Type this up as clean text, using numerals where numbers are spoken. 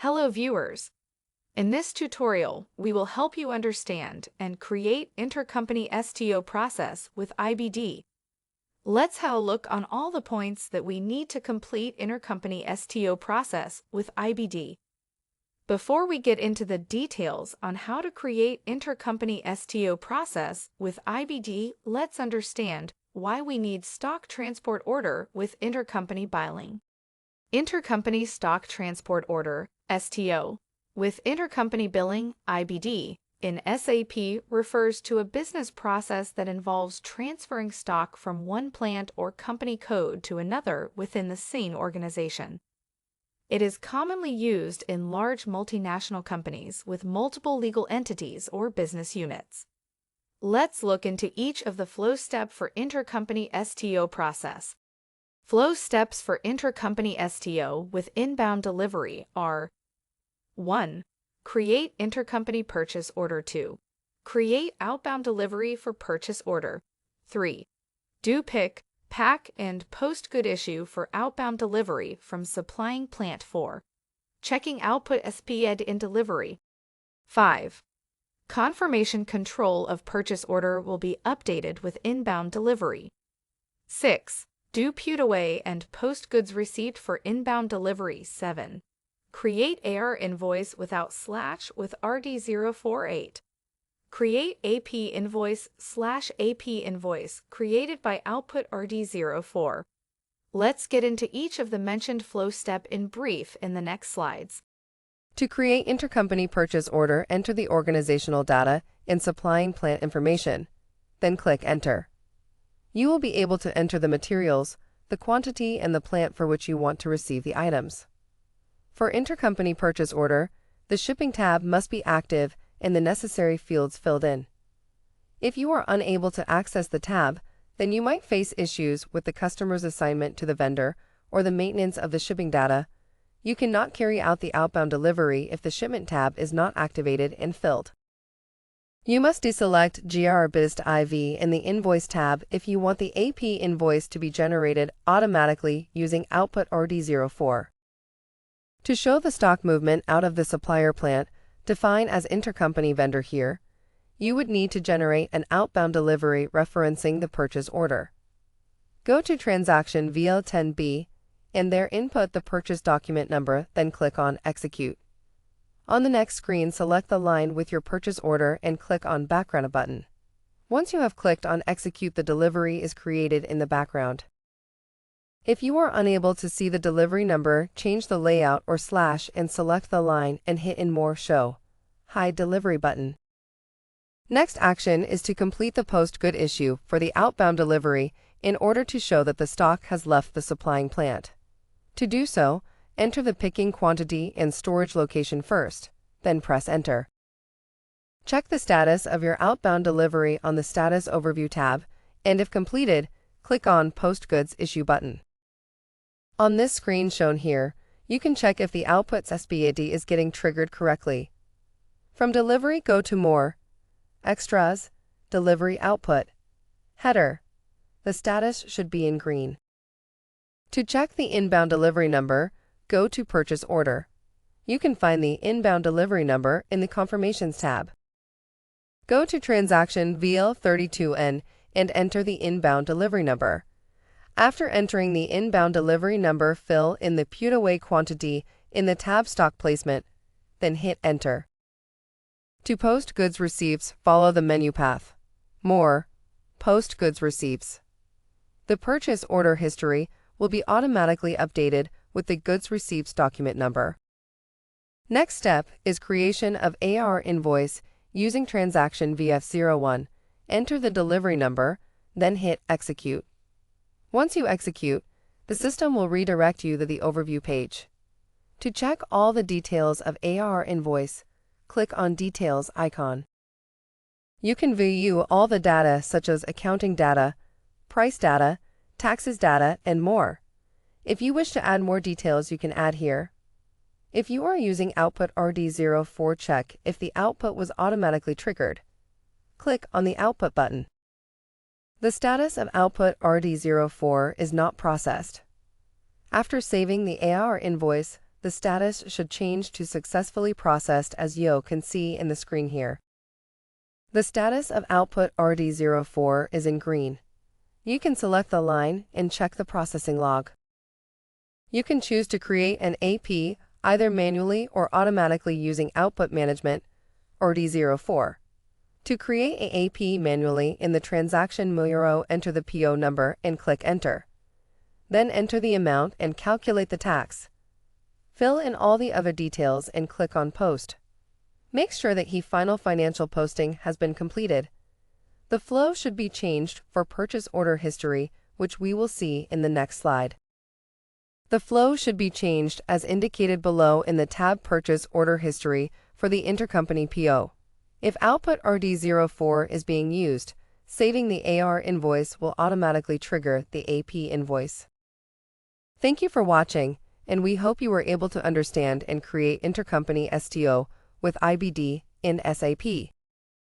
Hello viewers! In this tutorial, we will help you understand and create intercompany STO process with IBD. Let's have a look on all the points that we need to complete intercompany STO process with IBD. Before we get into the details on how to create intercompany STO process with IBD, let's understand why we need stock transport order with intercompany billing. Intercompany Stock Transport Order, STO, with intercompany billing, IBD, in SAP refers to a business process that involves transferring stock from one plant or company code to another within the same organization. It is commonly used in large multinational companies with multiple legal entities or business units. Let's look into each of the flow steps for intercompany STO process. Flow steps for intercompany STO with inbound delivery are 1. Create intercompany purchase order. 2. Create outbound delivery for purchase order. 3. Do pick, pack, and post good issue for outbound delivery from supplying plant. 4. Checking output SPED in delivery. 5. Confirmation control of purchase order will be updated with inbound delivery. 6. Do put away and post goods received for inbound delivery. 7. Create AR invoice without / with RD048. Create AP invoice / AP invoice created by output RD04. Let's get into each of the mentioned flow step in brief in the next slides. To create intercompany purchase order, enter the organizational data in supplying plant information, then click Enter. You will be able to enter the materials, the quantity, and the plant for which you want to receive the items. For intercompany purchase order, the shipping tab must be active and the necessary fields filled in. If you are unable to access the tab, then you might face issues with the customer's assignment to the vendor or the maintenance of the shipping data. You cannot carry out the outbound delivery if the shipment tab is not activated and filled. You must deselect GRBIST IV in the Invoice tab if you want the AP invoice to be generated automatically using output RD04. To show the stock movement out of the supplier plant, define as intercompany vendor here, you would need to generate an outbound delivery referencing the purchase order. Go to Transaction VL10B and there input the purchase document number, then click on Execute. On the next screen, select the line with your purchase order and click on Background button. Once you have clicked on Execute, the delivery is created in the background. If you are unable to see the delivery number, change the layout or / and select the line and hit in More Show Hide Delivery button. Next action is to complete the post good issue for the outbound delivery in order to show that the stock has left the supplying plant. To do so, enter the picking quantity and storage location first, then press Enter. Check the status of your outbound delivery on the Status Overview tab, and if completed, click on Post Goods Issue button. On this screen shown here, you can check if the output's SPED is getting triggered correctly. From Delivery, go to More, Extras, Delivery Output, Header. The status should be in green. To check the inbound delivery number, go to Purchase Order. You can find the inbound delivery number in the Confirmations tab. Go to Transaction VL32N and enter the inbound delivery number. After entering the inbound delivery number, fill in the put away quantity in the tab Stock Placement, then hit Enter. To post goods receipts, follow the menu path. More, Post Goods Receipts. The purchase order history will be automatically updated with the goods receipts document number. Next step is creation of AR invoice using transaction VF01. Enter the delivery number, then hit Execute. Once you execute, the system will redirect you to the overview page. To check all the details of AR invoice, click on Details icon. You can view all the data such as accounting data, price data, taxes data, and more. If you wish to add more details, you can add here. If you are using output RD04, check if the output was automatically triggered. Click on the Output button. The status of output RD04 is not processed. After saving the AR invoice, the status should change to successfully processed, as you can see in the screen here. The status of output RD04 is in green. You can select the line and check the processing log. You can choose to create an AP either manually or automatically using Output Management RD04. To create an AP manually, in the transaction bureau, enter the PO number and click Enter. Then enter the amount and calculate the tax. Fill in all the other details and click on Post. Make sure that final financial posting has been completed. The flow should be changed for purchase order history, which we will see in the next slide. The flow should be changed as indicated below in the tab Purchase Order History for the intercompany PO. If output RD04 is being used, saving the AR invoice will automatically trigger the AP invoice. Thank you for watching, and we hope you were able to understand and create intercompany STO with IBD in SAP.